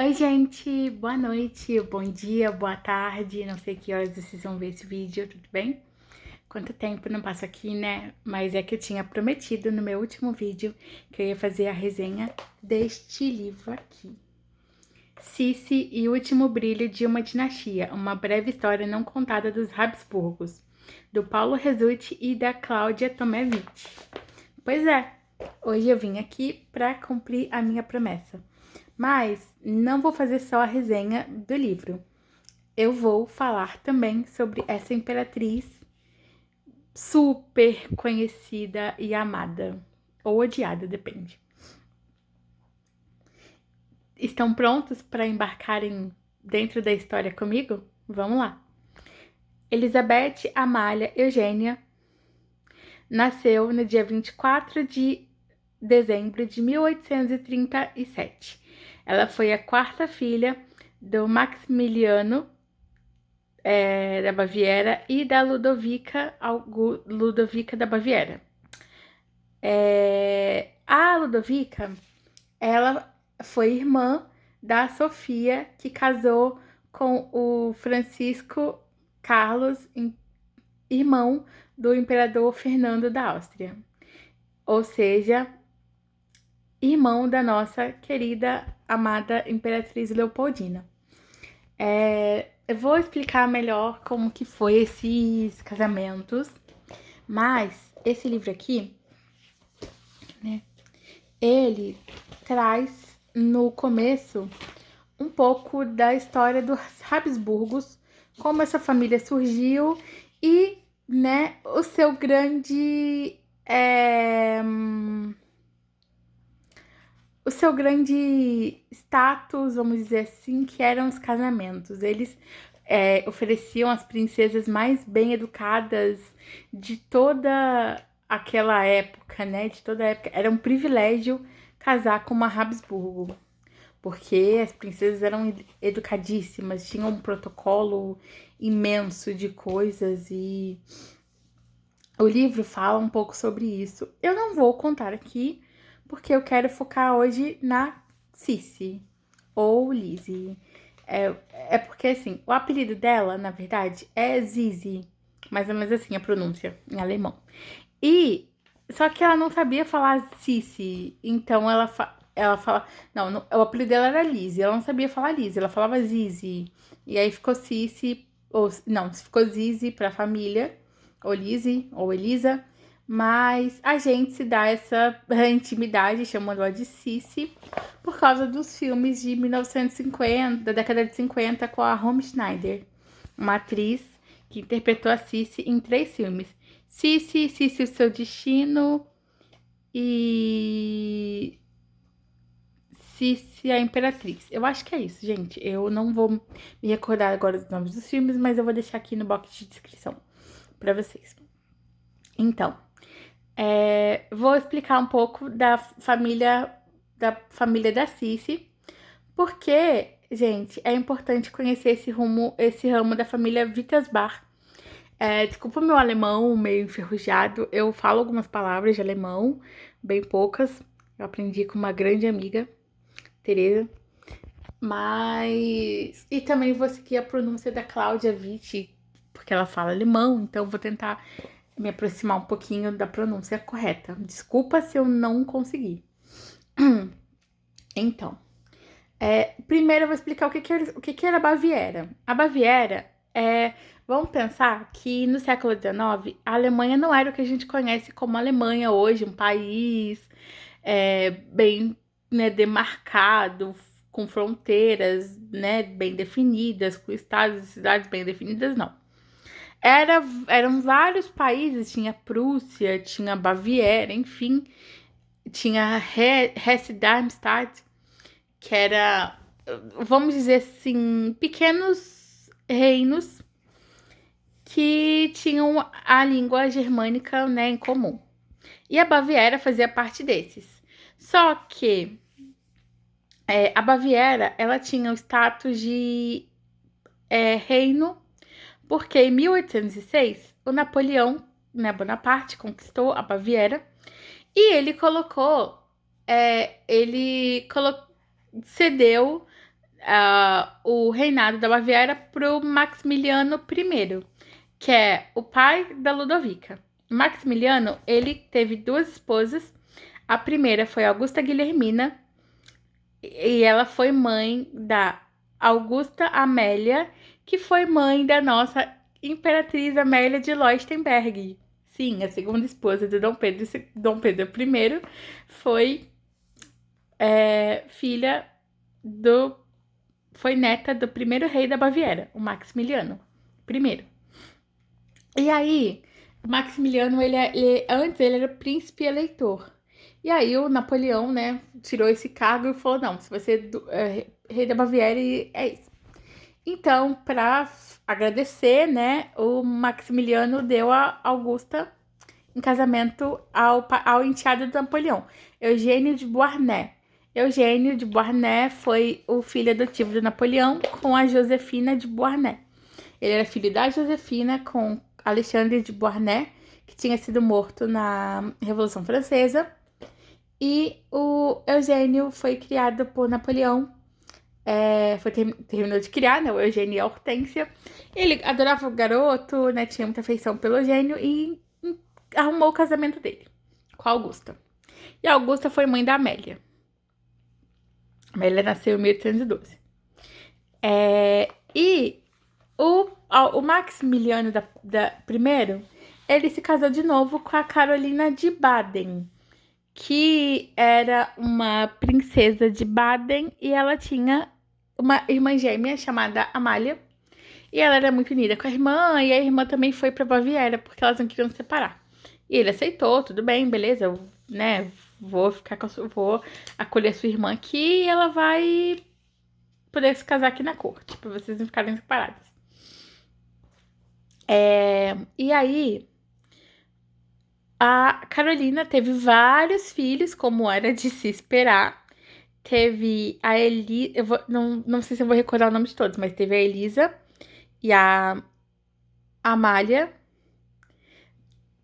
Oi, gente, boa noite, bom dia, boa tarde, não sei que horas vocês vão ver esse vídeo, tudo bem? Quanto tempo não passo aqui, né? Mas é que eu tinha prometido no meu último vídeo que eu ia fazer a resenha deste livro aqui. Cici e o Último Brilho de uma Dinastia, uma breve história não contada dos Habsburgos, do Paulo Resulti e da Cláudia Tomé Witt. Pois é, hoje eu vim aqui para cumprir a minha promessa. Mas não vou fazer só a resenha do livro. Eu vou falar também sobre essa imperatriz super conhecida e amada. Ou odiada, depende. Estão prontos para embarcarem dentro da história comigo? Vamos lá. Elizabeth Amália Eugênia nasceu no dia 24 de dezembro de 1837. Ela foi a quarta filha do Maximiliano da Baviera e da Ludovica da Baviera. A Ludovica, ela foi irmã da Sofia, que casou com o Francisco Carlos, irmão do imperador Fernando da Áustria. Ou seja, irmão da nossa querida, amada Imperatriz Leopoldina. Eu vou explicar melhor como que foi esses casamentos, mas esse livro aqui, né, ele traz no começo um pouco da história dos Habsburgos, como essa família surgiu e, né, o seu grande status, vamos dizer assim, que eram os casamentos. Eles ofereciam as princesas mais bem educadas de toda aquela época, né? De toda a época. Era um privilégio casar com uma Habsburgo, porque as princesas eram educadíssimas, tinham um protocolo imenso de coisas e o livro fala um pouco sobre isso. Eu não vou contar aqui, porque eu quero focar hoje na Cici, ou Lizzie. É porque, assim, o apelido dela, na verdade, é Zizi. Mais ou menos assim a pronúncia, em alemão. Só que ela não sabia falar Cici, então ela fala... Não, o apelido dela era Lizzie, ela não sabia falar Lizzie, ela falava Zizi. E aí ficou Cici, ou... Não, ficou Zizi pra família, ou Lizzie, ou Elisa. Mas a gente se dá essa intimidade, chamando ela de Cici, por causa dos filmes de 1950, da década de 50, com a Romy Schneider, uma atriz que interpretou a Cici em 3 filmes. Cici, Cici, o seu destino e Cici, a Imperatriz. Eu acho que é isso, gente. Eu não vou me recordar agora dos nomes dos filmes, mas eu vou deixar aqui no box de descrição para vocês. Então, vou explicar um pouco da família da Cici, porque, gente, é importante conhecer esse ramo da família Wittelsbach. Desculpa o meu alemão meio enferrujado, eu falo algumas palavras de alemão, bem poucas. Eu aprendi com uma grande amiga, Tereza. Mas... E também vou seguir a pronúncia da Cláudia Witt, porque ela fala alemão, então vou tentar me aproximar um pouquinho da pronúncia correta. Desculpa se eu não conseguir. Então, primeiro eu vou explicar o que era a Baviera. A Baviera vamos pensar que no século XIX, a Alemanha não era o que a gente conhece como Alemanha hoje, um país bem, né, demarcado, com fronteiras, né, bem definidas, com estados e cidades bem definidas, não. Eram vários países, tinha Prússia, tinha Baviera, enfim, tinha Hesse-Darmstadt, que era, vamos dizer assim, pequenos reinos que tinham a língua germânica, né, em comum. E a Baviera fazia parte desses. Só que a Baviera, ela tinha o status de reino, porque em 1806, o Napoleão, né, Bonaparte, conquistou a Baviera e ele cedeu o reinado da Baviera pro Maximiliano I, que é o pai da Ludovica. Maximiliano, ele teve duas esposas. A primeira foi Augusta Guilhermina, e ela foi mãe da Augusta Amélia, que foi mãe da nossa Imperatriz Amélia de Leuchtenberg. Sim, a segunda esposa de Dom Pedro I foi filha do... Foi neta do primeiro rei da Baviera, o Maximiliano I. E aí, o Maximiliano, antes ele era príncipe eleitor. E aí o Napoleão, né, tirou esse cargo e falou, não, você vai ser rei da Baviera e é isso. Então, para agradecer, né, o Maximiliano deu a Augusta em casamento ao enteado de Napoleão, Eugênio de Beauharnais. Eugênio de Beauharnais foi o filho adotivo de Napoleão com a Josefina de Beauharnais. Ele era filho da Josefina com Alexandre de Beauharnais, que tinha sido morto na Revolução Francesa. E o Eugênio foi criado por Napoleão. Terminou de criar, né? O Eugênio e a Hortência. Ele adorava o garoto, né? Tinha muita afeição pelo Eugênio e arrumou o casamento dele com a Augusta. E a Augusta foi mãe da Amélia. A Amélia nasceu em 1812. E o Maximiliano primeiro, ele se casou de novo com a Carolina de Baden, que era uma princesa de Baden, e ela tinha uma irmã gêmea chamada Amália, e ela era muito unida com a irmã, e a irmã também foi para Baviera, porque elas não queriam se separar. E ele aceitou, tudo bem, beleza, eu, né, vou acolher sua irmã aqui, e ela vai poder se casar aqui na corte, para vocês não ficarem separados. E aí, a Carolina teve vários filhos, como era de se esperar. Teve a Elisa, não sei se eu vou recordar o nome de todos, mas teve a Elisa e a Amália,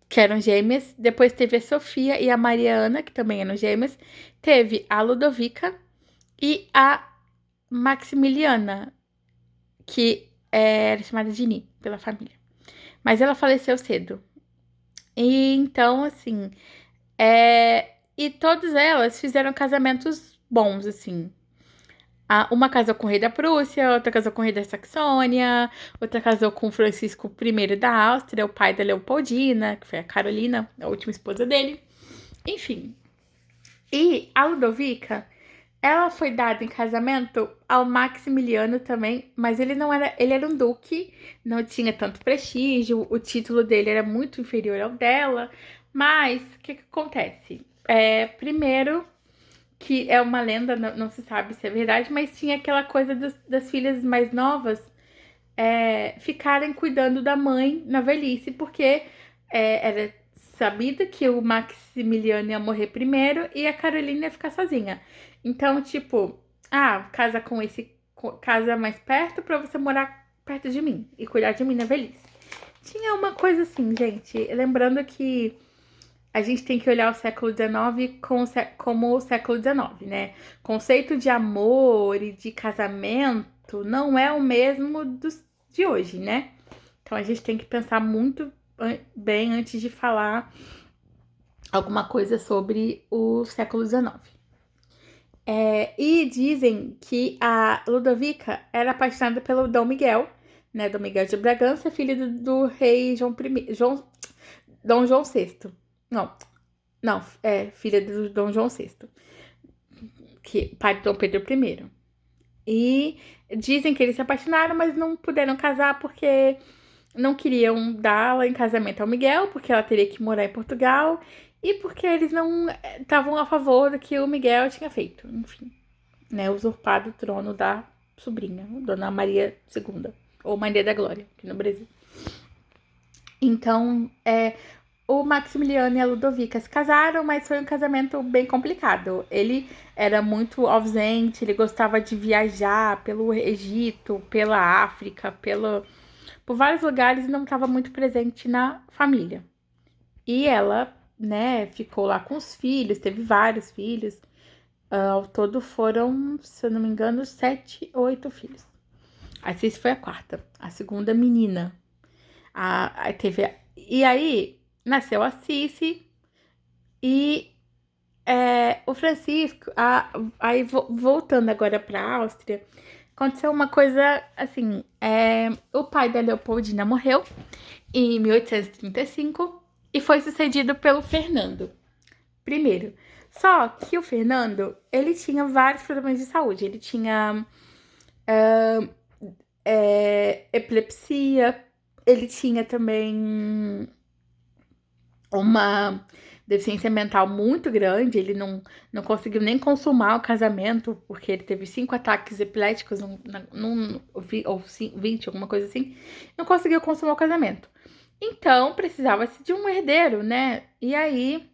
que eram gêmeas. Depois teve a Sofia e a Mariana, que também eram gêmeas. Teve a Ludovica e a Maximiliana, que era chamada de Ni pela família. Mas ela faleceu cedo. E então, assim, e todas elas fizeram casamentos bons, assim. Uma casou com o rei da Prússia, outra casou com o rei da Saxônia, outra casou com Francisco I da Áustria, o pai da Leopoldina, que foi a Carolina, a última esposa dele. Enfim. E a Ludovica, ela foi dada em casamento ao Maximiliano também, mas ele era um duque, não tinha tanto prestígio, o título dele era muito inferior ao dela, mas o que acontece? Primeiro, que é uma lenda, não se sabe se é verdade, mas tinha aquela coisa das filhas mais novas ficarem cuidando da mãe na velhice, porque era sabido que o Maximiliano ia morrer primeiro e a Carolina ia ficar sozinha. Então, tipo, casa com casa mais perto pra você morar perto de mim e cuidar de mim na velhice. Tinha uma coisa assim, gente, lembrando que a gente tem que olhar o século XIX como o século XIX, né? Conceito de amor e de casamento não é o mesmo de hoje, né? Então a gente tem que pensar muito bem antes de falar alguma coisa sobre o século XIX. E dizem que a Ludovica era apaixonada pelo Dom Miguel, né? Dom Miguel de Bragança, filho do rei Dom João VI. Não, filha do Dom João VI, pai de Dom Pedro I. E dizem que eles se apaixonaram, mas não puderam casar porque não queriam dá-la em casamento ao Miguel, porque ela teria que morar em Portugal, e porque eles não estavam a favor do que o Miguel tinha feito. Enfim, né, usurpado o trono da sobrinha, Dona Maria II, ou Maria da Glória, aqui no Brasil. Então, o Maximiliano e a Ludovica se casaram, mas foi um casamento bem complicado. Ele era muito ausente, ele gostava de viajar pelo Egito, pela África, por vários lugares e não estava muito presente na família. E ela, né, ficou lá com os filhos, teve vários filhos. Ao todo foram, se eu não me engano, 7 ou 8 filhos. A Cici foi a quarta, a segunda menina. E aí nasceu a Cici e o Francisco. Aí voltando agora para a Áustria, aconteceu uma coisa assim: o pai da Leopoldina morreu em 1835 e foi sucedido pelo Fernando primeiro. Só que o Fernando, ele tinha vários problemas de saúde. Ele tinha epilepsia, ele tinha também uma deficiência mental muito grande. Ele não conseguiu nem consumar o casamento, porque ele teve 5 ataques epiléticos, ou 20, alguma coisa assim. Não conseguiu consumar o casamento. Então, precisava-se de um herdeiro, né? E aí,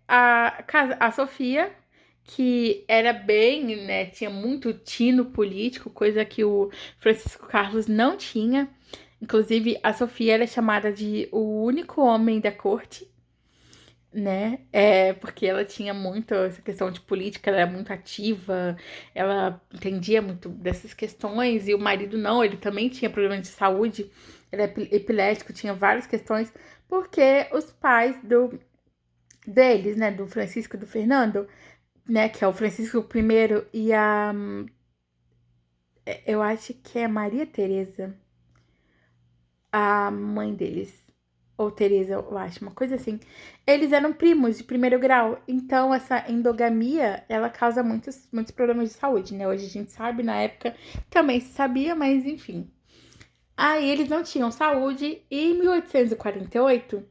a Sofia, que era bem, né, tinha muito tino político, coisa que o Francisco Carlos não tinha. Inclusive, a Sofia era chamada de o único homem da corte, né? Porque ela tinha muito essa questão de política, ela era muito ativa, ela entendia muito dessas questões, e o marido não, ele também tinha problemas de saúde, ele é epilético, tinha várias questões, porque os pais deles, né, do Francisco e do Fernando, né, que é o Francisco I e eu acho que é Maria Teresa, a mãe deles, ou Teresa, eu acho, uma coisa assim. Eles eram primos de primeiro grau, então essa endogamia, ela causa muitos problemas de saúde, né? Hoje a gente sabe, na época também se sabia, mas enfim. Aí eles não tinham saúde e em 1848,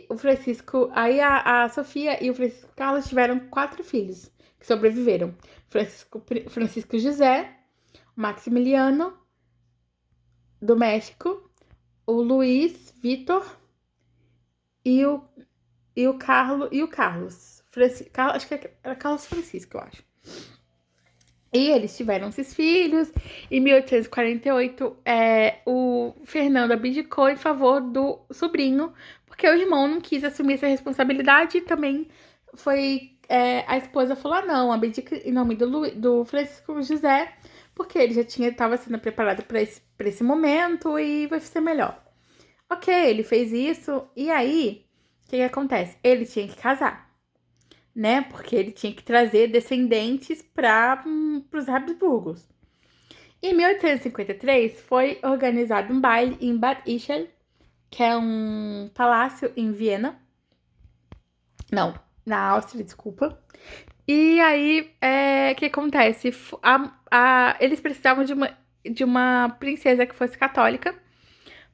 o Francisco, aí a Sofia e o Francisco Carlos tiveram 4 filhos que sobreviveram. Francisco José, Maximiliano, do México, o Luiz Vitor e o Carlos. Acho que era Carlos Francisco, eu acho. E eles tiveram esses filhos. Em 1848, o Fernando abdicou em favor do sobrinho, porque o irmão não quis assumir essa responsabilidade. E também a esposa falou: ah, não, abdica em nome do Francisco José, porque ele já estava sendo preparado para esse momento e vai ser melhor. Ok, ele fez isso, e aí, o que acontece? Ele tinha que casar, né? Porque ele tinha que trazer descendentes para os Habsburgos. Em 1853, foi organizado um baile em Bad Ischl, que é um palácio em Viena. Não, na Áustria, desculpa. E aí, o que acontece? Eles precisavam de uma princesa que fosse católica,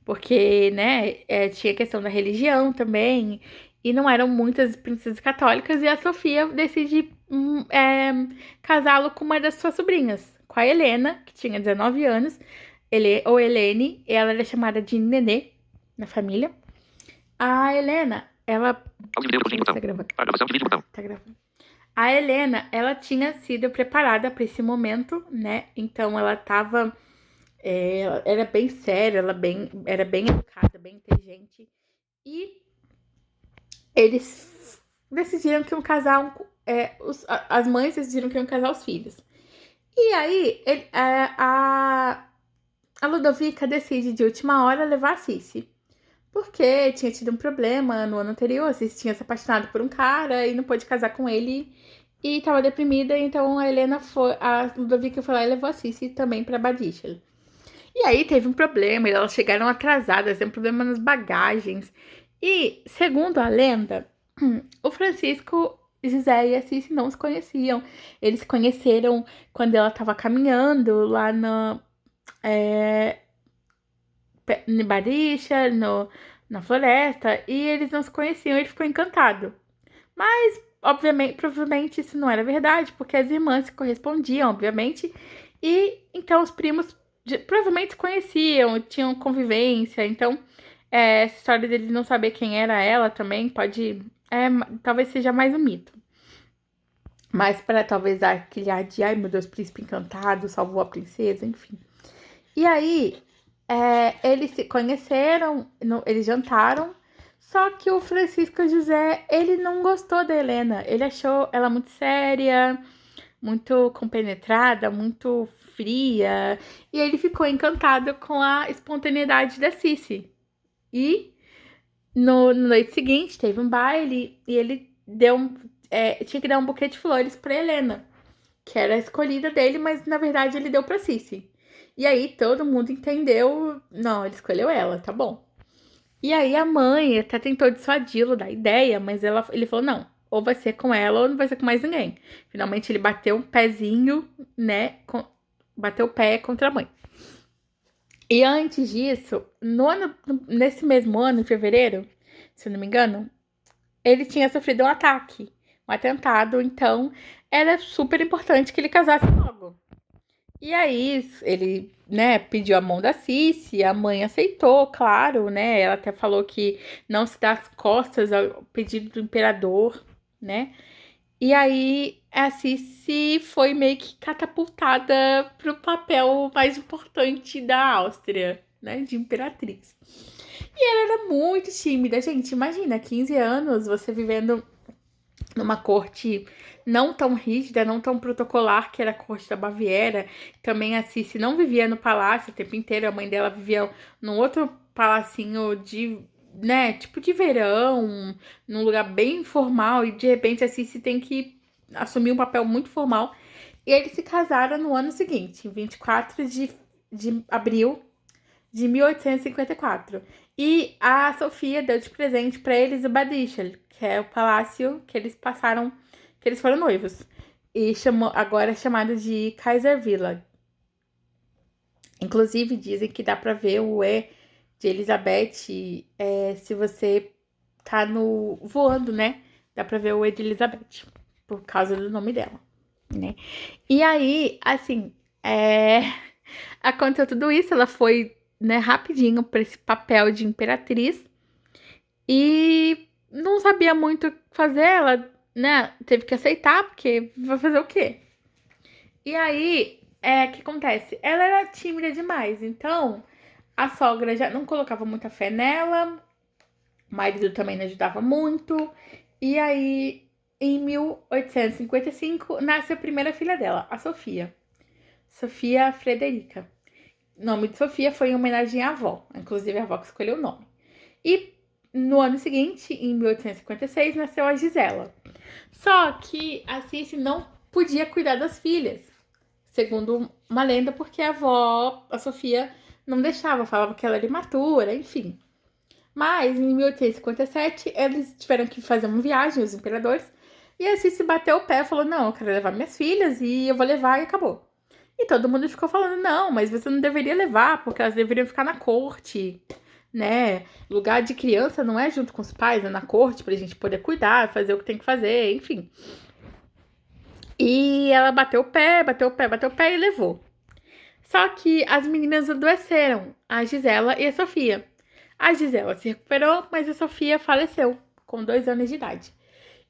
porque, né, tinha questão da religião também, e não eram muitas princesas católicas, e a Sofia decide casá-lo com uma das suas sobrinhas, com a Helena, que tinha 19 anos, ou Helene, ela era chamada de Nenê na família. A Helena, ela... Tá gravando. Tá gravando. A Helena, ela tinha sido preparada para esse momento, né, então ela tava... ela era bem séria, era bem educada, bem inteligente. E eles decidiram que iam casar. As mães decidiram que iam casar os filhos. E aí, a Ludovica decide de última hora levar a Cici. Porque tinha tido um problema no ano anterior. A Cici tinha se apaixonado por um cara e não pôde casar com ele. E tava deprimida, então a Ludovica foi lá e levou a Cici também pra Badichel. E aí teve um problema, elas chegaram atrasadas, teve um problema nas bagagens. E, segundo a lenda, o Francisco, José e a Cici não se conheciam. Eles se conheceram quando ela estava caminhando lá no Baricha, na floresta, e eles não se conheciam, ele ficou encantado. Mas, obviamente, provavelmente isso não era verdade, porque as irmãs se correspondiam, obviamente, e então os primos provavelmente se conheciam, tinham convivência, então essa história dele não saber quem era ela também talvez seja mais um mito. Mas para talvez dar aquele ar de, ai meu Deus, príncipe encantado, salvou a princesa, enfim. E aí, eles se conheceram, eles jantaram, Só que o Francisco José, ele não gostou da Helena. Ele achou ela muito séria, muito compenetrada, muito fria. E ele ficou encantado com a espontaneidade da Cici. E no noite seguinte teve um baile e ele tinha que dar um buquê de flores pra Helena, que era a escolhida dele, mas na verdade ele deu pra Cici. E aí todo mundo entendeu, não, ele escolheu ela, tá bom. E aí a mãe até tentou dissuadi-lo da ideia, mas ele falou, não, ou vai ser com ela ou não vai ser com mais ninguém. Finalmente ele bateu um pezinho, né, bateu o pé contra a mãe. E antes disso, nesse mesmo ano, em fevereiro, se eu não me engano, ele tinha sofrido um ataque, um atentado, então era super importante que ele casasse logo. E aí, ele, né, pediu a mão da Cici, a mãe aceitou, claro, né? Ela até falou que não se dá as costas ao pedido do imperador, né? E aí, a Cici foi meio que catapultada pro papel mais importante da Áustria, né? De imperatriz. E ela era muito tímida, gente. Imagina, 15 anos, você vivendo numa corte não tão rígida, não tão protocolar, que era a corte da Baviera. Também a Cici não vivia no palácio o tempo inteiro, a mãe dela vivia num outro palacinho de, né, tipo de verão, num lugar bem informal, e de repente a Cici tem que assumir um papel muito formal. E eles se casaram no ano seguinte, em 24 de abril de 1854. E a Sofia deu de presente para eles o Badichel, que é o palácio que eles passaram, que eles foram noivos. E agora é chamado de Kaiser Villa. Inclusive, dizem que dá para ver o E de Elizabeth se você tá voando, né? Dá para ver o E de Elizabeth, por causa do nome dela, né? E aí, assim, aconteceu tudo isso, ela foi, né, rapidinho para esse papel de imperatriz e não sabia muito o que fazer, ela, né, teve que aceitar, porque vai fazer o quê? E aí, o que acontece? Ela era tímida demais, então a sogra já não colocava muita fé nela, o marido também não ajudava muito, e aí, em 1855, nasce a primeira filha dela, a Sofia. Sofia Frederica. O nome de Sofia foi em homenagem à avó, inclusive a avó que escolheu o nome. E no ano seguinte, em 1856, nasceu a Gisela. Só que a Cici não podia cuidar das filhas, segundo uma lenda, porque a avó, a Sofia, não deixava, falava que ela era imatura, enfim. Mas em 1857, eles tiveram que fazer uma viagem, os imperadores, e a Cici bateu o pé e falou: Não, eu quero levar minhas filhas e eu vou levar, e acabou. E todo mundo ficou falando, não, mas você não deveria levar, porque elas deveriam ficar na corte, né? Lugar de criança não é junto com os pais, é na corte, pra gente poder cuidar, fazer o que tem que fazer, enfim. E ela bateu o pé, bateu o pé, bateu o pé e levou. Só que as meninas adoeceram, a Gisela e a Sofia. A Gisela se recuperou, mas a Sofia faleceu com 2 anos de idade.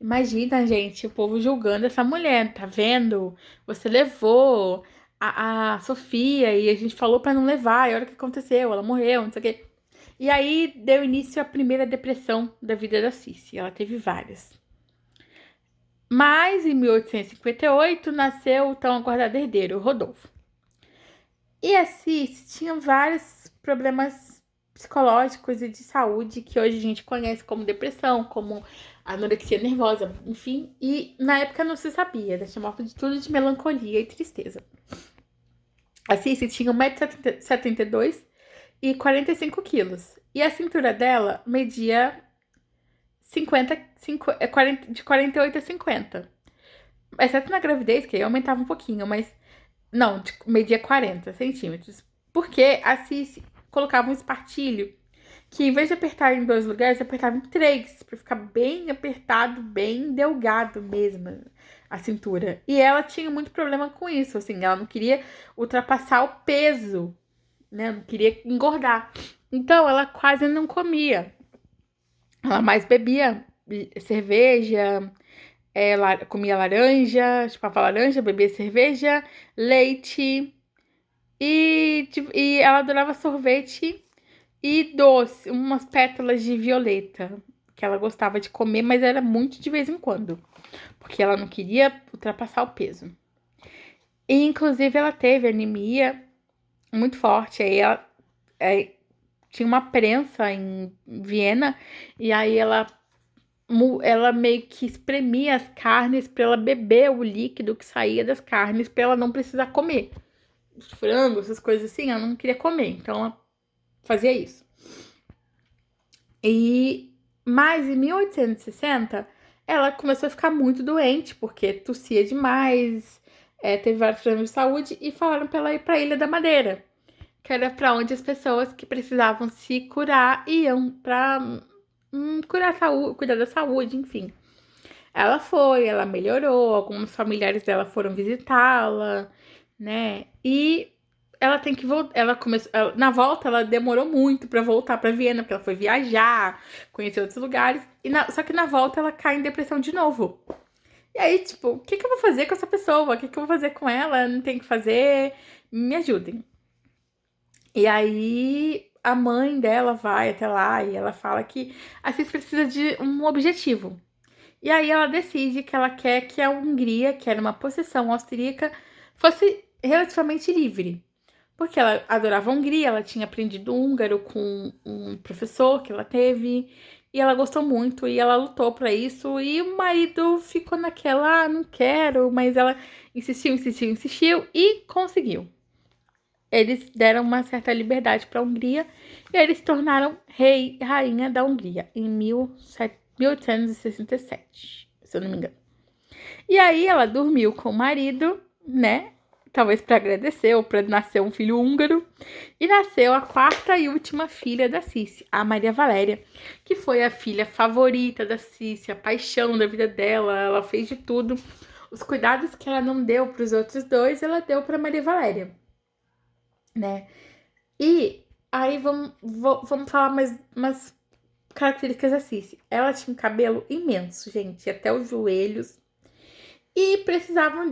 Imagina, gente, o povo julgando essa mulher, tá vendo? Você levou a Sofia e a gente falou pra não levar, e olha o que aconteceu, ela morreu, não sei o quê. E aí deu início à primeira depressão da vida da Cici, ela teve várias. Mas em 1858 nasceu o tão aguardado herdeiro, o Rodolfo. E a Cici tinha vários problemas psicológicos e de saúde que hoje a gente conhece como depressão, como anorexia nervosa, enfim. E na época não se sabia, né? Chamava de tudo de melancolia e tristeza. A Cici tinha 1,72 m e 45 quilos. E a cintura dela media de 48 a 50. Exceto na gravidez, que aí aumentava um pouquinho, mas não, media 40 centímetros. Porque a Cici colocava um espartilho que, em vez de apertar em 2 lugares, apertava em 3, pra ficar bem apertado, bem delgado mesmo a cintura. E ela tinha muito problema com isso, assim, ela não queria ultrapassar o peso, né? Não queria engordar. Então, ela quase não comia. Ela mais bebia cerveja, comia laranja, chupava laranja, bebia cerveja, leite e ela adorava sorvete e doce, umas pétalas de violeta. que ela gostava de comer, mas era muito de vez em quando, porque ela não queria ultrapassar o peso. E, inclusive, ela teve anemia muito forte. Aí ela tinha uma prensa em Viena, e aí ela meio que espremia as carnes para ela beber o líquido que saía das carnes para ela não precisar comer. Os frangos, essas coisas assim, ela não queria comer, então ela fazia isso. Mas em 1860, ela começou a ficar muito doente, porque tossia demais, teve vários problemas de saúde, e falaram para ela ir para a Ilha da Madeira, que era para onde as pessoas que precisavam se curar iam para curar a saúde, cuidar da saúde, enfim. Ela foi, ela melhorou, alguns familiares dela foram visitá-la, né? E ela tem que voltar, ela começou, na volta ela demorou muito pra voltar pra Viena, porque ela foi viajar, conhecer outros lugares, só que na volta ela cai em depressão de novo. E aí, tipo, o que que eu vou fazer com essa pessoa? O que que eu vou fazer com ela? Não tem o que fazer, me ajudem. E aí a mãe dela vai até lá e ela fala que a Cis precisa de um objetivo. E aí ela decide que ela quer que a Hungria, que era uma possessão austríaca, fosse relativamente livre. Porque ela adorava a Hungria, ela tinha aprendido húngaro com um professor que ela teve, e ela gostou muito, e ela lutou para isso, e o marido ficou naquela, não quero, mas ela insistiu, insistiu, insistiu, e conseguiu. Eles deram uma certa liberdade para a Hungria, e eles se tornaram rei e rainha da Hungria, em 1867, se eu não me engano. E aí ela dormiu com o marido, né? Talvez para agradecer ou para nascer um filho húngaro. E nasceu a quarta e última filha da Cícia, a Maria Valéria, que foi a filha favorita da Cícia, a paixão da vida dela. Ela fez de tudo. Os cuidados que ela não deu para os outros dois, ela deu para Maria Valéria, né? E aí vamos falar mais umas características da Cícia. Ela tinha um cabelo imenso, gente, até os joelhos. E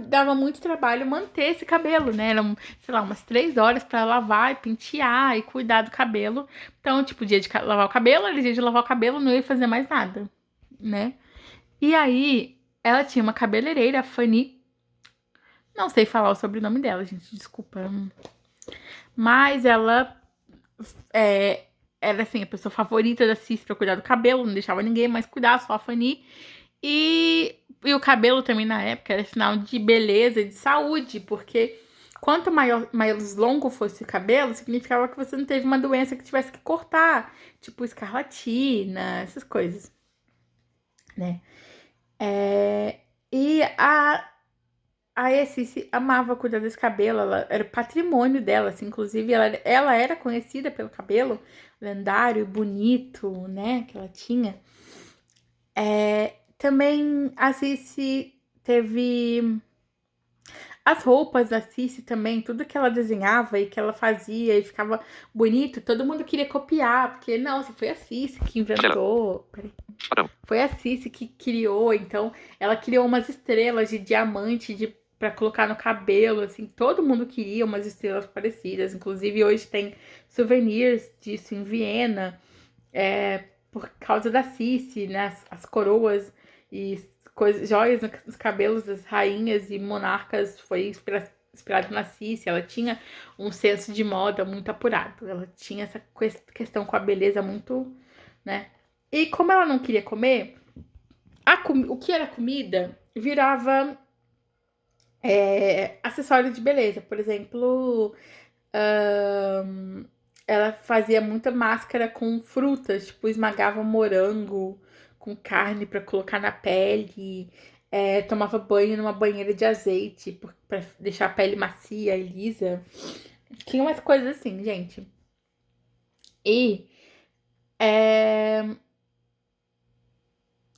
dava muito trabalho manter esse cabelo, né? Eram, sei lá, umas 3 horas pra lavar e pentear e cuidar do cabelo. Então, tipo, dia de lavar o cabelo, era dia de lavar o cabelo, não ia fazer mais nada, né? E aí, ela tinha uma cabeleireira, a Fanny. Não sei falar o sobrenome dela, gente, desculpa. Mas ela era, assim, a pessoa favorita da Cis pra cuidar do cabelo, não deixava ninguém mais cuidar, só a Fanny. E o cabelo também na época era sinal de beleza e de saúde, porque quanto mais longo fosse o cabelo, significava que você não teve uma doença que tivesse que cortar, tipo escarlatina, essas coisas, né? E a Cici amava cuidar desse cabelo, ela era patrimônio dela, assim, inclusive ela era conhecida pelo cabelo lendário, bonito, né, que ela tinha. Também a Cici teve as roupas da Cici também, tudo que ela desenhava e que ela fazia e ficava bonito, todo mundo queria copiar, porque, nossa, foi a Cici que inventou. Peraí. Foi a Cici que criou, então ela criou umas estrelas de diamante para colocar no cabelo, assim, todo mundo queria umas estrelas parecidas, inclusive hoje tem souvenirs disso em Viena, por causa da Cici, né, as coroas e joias nos cabelos das rainhas e monarcas foi inspirado na Cici. Ela tinha um senso de moda muito apurado. Ela tinha essa questão com a beleza muito, né? E como ela não queria comer, o que era comida virava acessório de beleza. Por exemplo, ela fazia muita máscara com frutas, tipo, esmagava morango com carne pra colocar na pele, tomava banho numa banheira de azeite pra deixar a pele macia e lisa. Tinha umas coisas assim, gente. E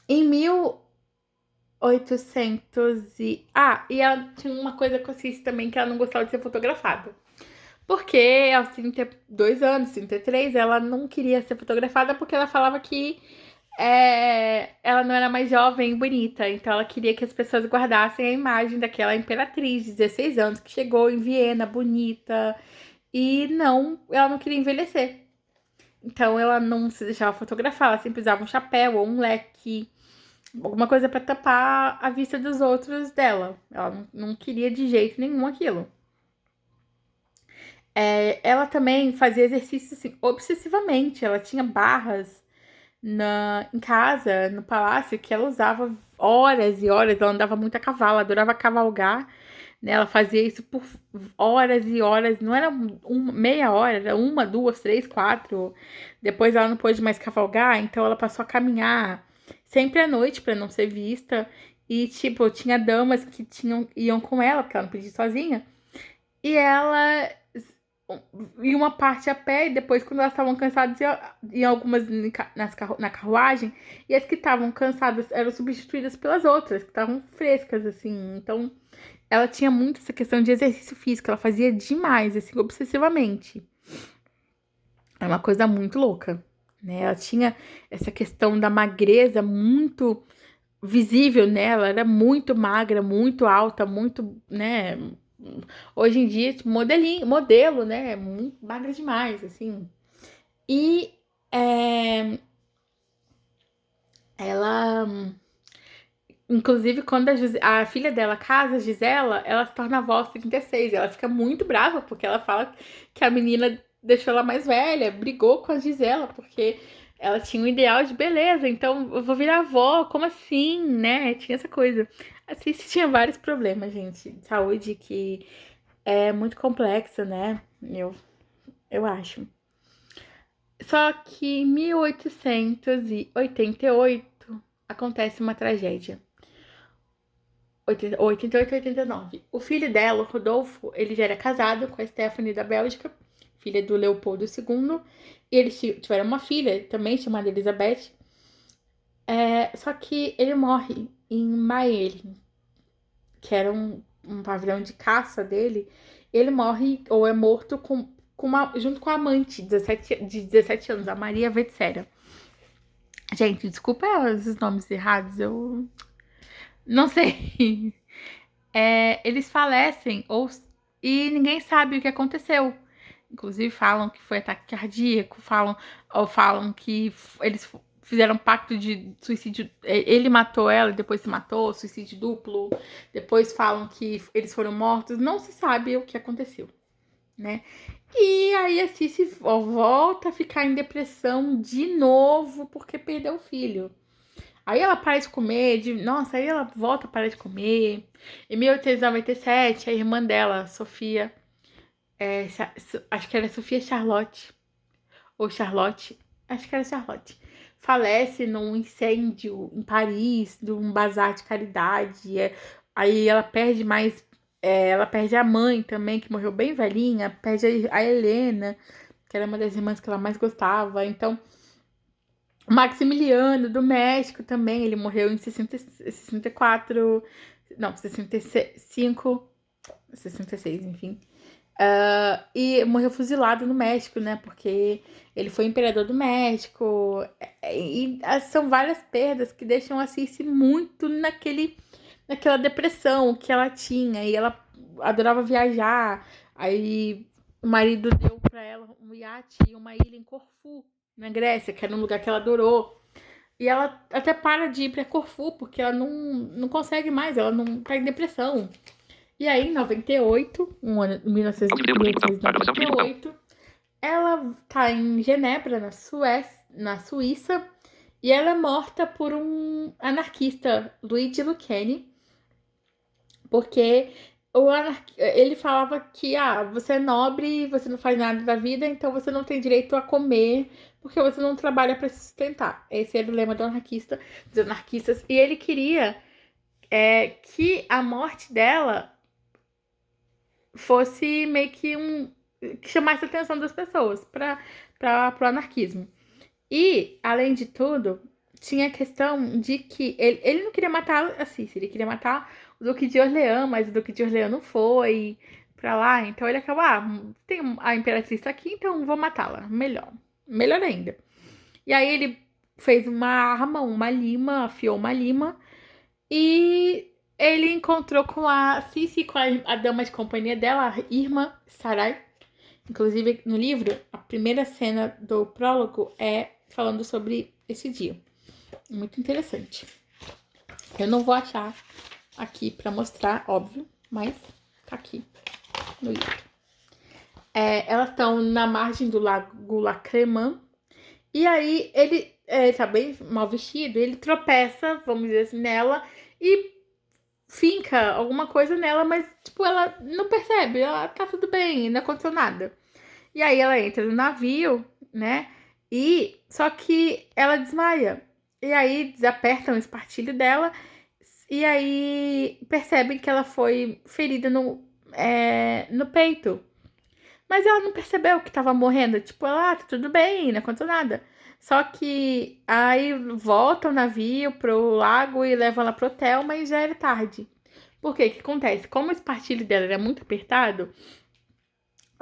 em 1800 e ela tinha uma coisa com a Cici também, que ela não gostava de ser fotografada. Porque aos 32 anos, 33, ela não queria ser fotografada porque ela falava que ela não era mais jovem e bonita. Então ela queria que as pessoas guardassem a imagem daquela imperatriz de 16 anos que chegou em Viena, bonita. E não, ela não queria envelhecer. Então ela não se deixava fotografar, ela sempre usava um chapéu ou um leque, alguma coisa pra tapar a vista dos outros dela. Ela não queria de jeito nenhum aquilo. Ela também fazia exercício assim, obsessivamente. Ela tinha barras em casa, no palácio, que ela usava horas e horas. Ela andava muito a cavalo, adorava cavalgar, né? Ela fazia isso por horas e horas. Não era meia hora, era uma, duas, três, quatro. Depois ela não pôde mais cavalgar, então ela passou a caminhar sempre à noite para não ser vista. E, tipo, tinha damas que iam com ela, porque ela não podia ir sozinha. E ela ia uma parte a pé, e depois, quando elas estavam cansadas, iam algumas na carruagem, e as que estavam cansadas eram substituídas pelas outras, que estavam frescas, assim. Então, ela tinha muito essa questão de exercício físico, ela fazia demais, assim, obsessivamente. É uma coisa muito louca, né? Ela tinha essa questão da magreza muito visível nela, era muito magra, muito alta, muito, né? Hoje em dia, tipo, modelo, né? Muito magra demais, assim. E ela, inclusive, quando a filha dela casa, a Gisela, ela se torna avó aos 36. Ela fica muito brava, porque ela fala que a menina deixou ela mais velha, brigou com a Gisela, porque ela tinha um ideal de beleza. Então, eu vou virar avó, como assim, né? Tinha essa coisa. Assim, tinha vários problemas, gente, de saúde que é muito complexo, né? Eu acho. Só que em 1888 acontece uma tragédia. 88 e 89. O filho dela, o Rodolfo, ele já era casado com a Stephanie da Bélgica, filha do Leopoldo II, e eles tiveram uma filha também chamada Elizabeth. Só que ele morre em Maele, que era um pavilhão de caça dele. Ele morre ou é morto junto com a amante de 17 anos, a Maria Vetsera. Gente, desculpa os nomes errados, eu não sei. Eles falecem e ninguém sabe o que aconteceu. Inclusive falam que foi ataque cardíaco, falam que eles fizeram um pacto de suicídio. Ele matou ela e depois se matou, suicídio duplo. Depois falam que eles foram mortos. Não se sabe o que aconteceu, né? E aí a Cici volta a ficar em depressão de novo porque perdeu o filho. Aí ela para de comer, nossa, aí ela volta a parar de comer. Em 1897, a irmã dela, Sofia, acho que era Sofia Charlotte, ou Charlotte, acho que era Charlotte, falece num incêndio em Paris, de um bazar de caridade. Aí ela perde mais, ela perde a mãe também, que morreu bem velhinha, perde a Helena, que era uma das irmãs que ela mais gostava. Então, o Maximiliano, do México também, ele morreu em 64, não, 65, 66, enfim. E morreu fuzilado no México, né? Porque ele foi imperador do México. São várias perdas que deixam a Cici muito naquela depressão que ela tinha. E ela adorava viajar. Aí o marido deu pra ela um iate e uma ilha em Corfu, na Grécia, que era um lugar que ela adorou. E ela até para de ir pra Corfu, porque ela não consegue mais, ela não tá em depressão. E aí, em 98, em 1998, ela tá em Genebra, na Suíça, e ela é morta por um anarquista, Luigi Lucchini, porque ele falava que você é nobre, você não faz nada da vida, então você não tem direito a comer, porque você não trabalha para se sustentar. Esse era o lema dos anarquistas, e ele queria que a morte dela fosse meio que que chamasse a atenção das pessoas para o anarquismo. E, além de tudo, tinha a questão de que ele não queria matar a Cícera, ele queria matar o Duque de Orleans, mas o Duque de Orleans não foi pra lá, então ele acabou, tem a Imperatriz tá aqui, então vou matá-la, melhor ainda. E aí ele fez uma arma, uma lima, afiou uma lima, e ele encontrou com a Cici, com a dama de companhia dela, a Irma Sarai, Inclusive, no livro, a primeira cena do prólogo é falando sobre esse dia. Muito interessante. Eu não vou achar aqui pra mostrar, óbvio, mas tá aqui no livro. Elas estão na margem do lago Lacremant. E aí ele tá bem mal vestido, ele tropeça, vamos dizer assim, nela e finca alguma coisa nela, mas tipo, ela não percebe, ela tá tudo bem, não aconteceu nada. E aí ela entra no navio, né? E só que ela desmaia. E aí desapertam o espartilho dela e aí percebem que ela foi ferida no peito. Mas ela não percebeu que tava morrendo. Tipo, ela, tá tudo bem, não aconteceu nada. Só que aí volta o navio pro lago e leva ela pro hotel, mas já era tarde. Por quê? O que acontece? Como o espartilho dela era muito apertado,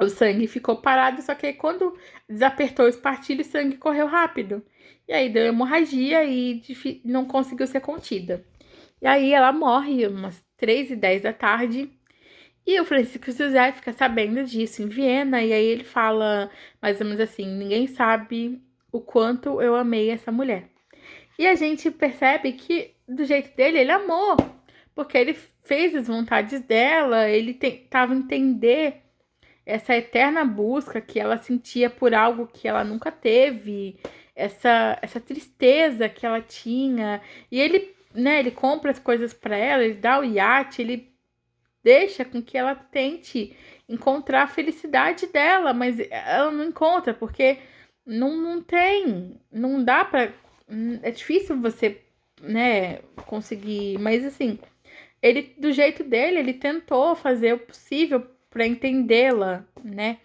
o sangue ficou parado, só que aí quando desapertou o espartilho, o sangue correu rápido. E aí deu hemorragia e não conseguiu ser contida. E aí ela morre umas 3h10 da tarde. E o Francisco José fica sabendo disso em Viena, e aí ele fala mais ou menos assim: ninguém sabe o quanto eu amei essa mulher. E a gente percebe que, do jeito dele, ele amou, porque ele fez as vontades dela, ele tentava entender essa eterna busca que ela sentia por algo que ela nunca teve, essa tristeza que ela tinha. E ele, né, ele compra as coisas para ela, ele dá o iate, ele deixa com que ela tente encontrar a felicidade dela, mas ela não encontra, porque não tem, não dá pra. É difícil você, né, conseguir. Mas assim, ele, do jeito dele, ele tentou fazer o possível pra entendê-la, né?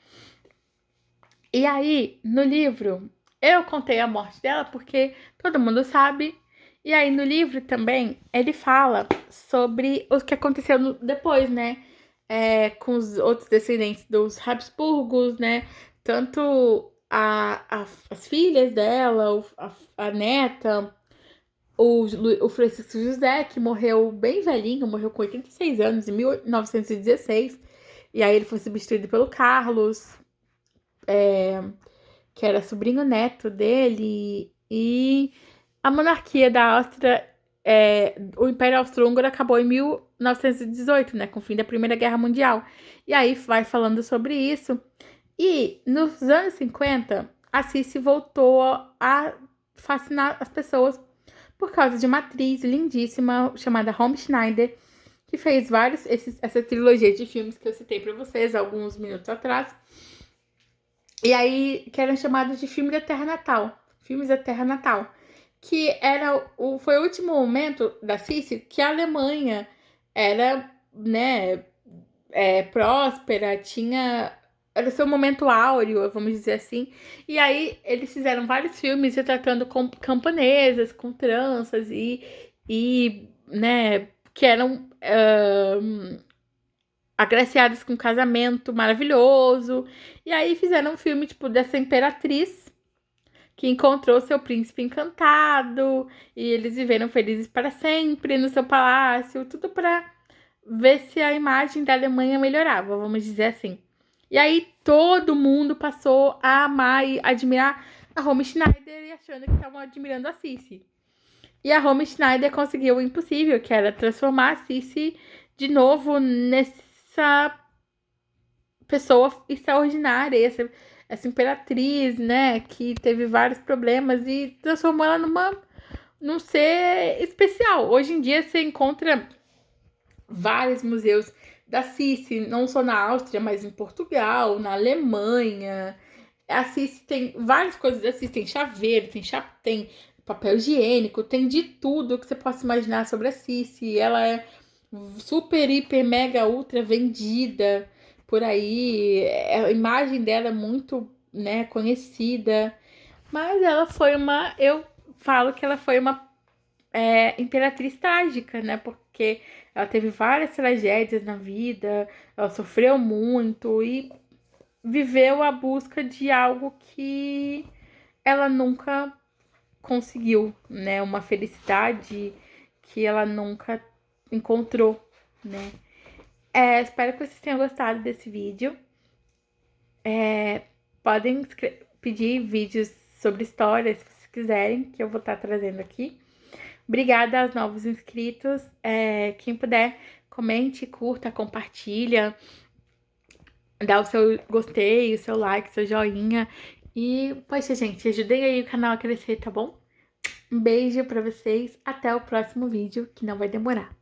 E aí, no livro, eu contei a morte dela porque todo mundo sabe. E aí, no livro também, ele fala sobre o que aconteceu depois, né? Com os outros descendentes dos Habsburgos, né? Tanto as filhas dela, a neta, o Francisco José, que morreu bem velhinho, morreu com 86 anos, em 1916. E aí ele foi substituído pelo Carlos, que era sobrinho neto dele, e a monarquia da Áustria, o Império Austro-Húngaro acabou em 1918, né, com o fim da Primeira Guerra Mundial. E aí vai falando sobre isso. E nos anos 50, a Cici voltou a fascinar as pessoas por causa de uma atriz lindíssima chamada Romy Schneider, que fez essa trilogia de filmes que eu citei para vocês alguns minutos atrás. E aí, que eram chamados de filmes da Terra Natal. Filmes da Terra Natal. Que foi o último momento da Cici que a Alemanha era, né, próspera, era o seu momento áureo, vamos dizer assim. E aí, eles fizeram vários filmes retratando com camponesas, com tranças né, que eram agraciadas com um casamento maravilhoso. E aí fizeram um filme, tipo, dessa imperatriz que encontrou seu príncipe encantado e eles viveram felizes para sempre no seu palácio, tudo para ver se a imagem da Alemanha melhorava, vamos dizer assim. E aí todo mundo passou a amar e admirar a Romy Schneider e achando que estavam admirando a Cici. E a Romy Schneider conseguiu o impossível, que era transformar a Cici de novo nessa pessoa extraordinária, essa imperatriz, né, que teve vários problemas e transformou ela num ser especial. Hoje em dia você encontra vários museus da Cici, não só na Áustria, mas em Portugal, na Alemanha. A Cici tem várias coisas da Cici, tem chaveiro, tem papel higiênico, tem de tudo que você possa imaginar sobre a Cici. Ela é super, hiper, mega, ultra vendida por aí. A imagem dela é muito, né, conhecida. Mas ela foi eu falo que ela foi uma imperatriz trágica, né? Porque ela teve várias tragédias na vida, ela sofreu muito e viveu a busca de algo que ela nunca conseguiu, né? Uma felicidade que ela nunca encontrou, né? Espero que vocês tenham gostado desse vídeo. Podem pedir vídeos sobre histórias, se vocês quiserem, que eu vou estar trazendo aqui. Obrigada aos novos inscritos. Quem puder, comente, curta, compartilha, dá o seu gostei, o seu like, o seu joinha. E, poxa, gente, ajudem aí o canal a crescer, tá bom? Um beijo pra vocês, até o próximo vídeo, que não vai demorar.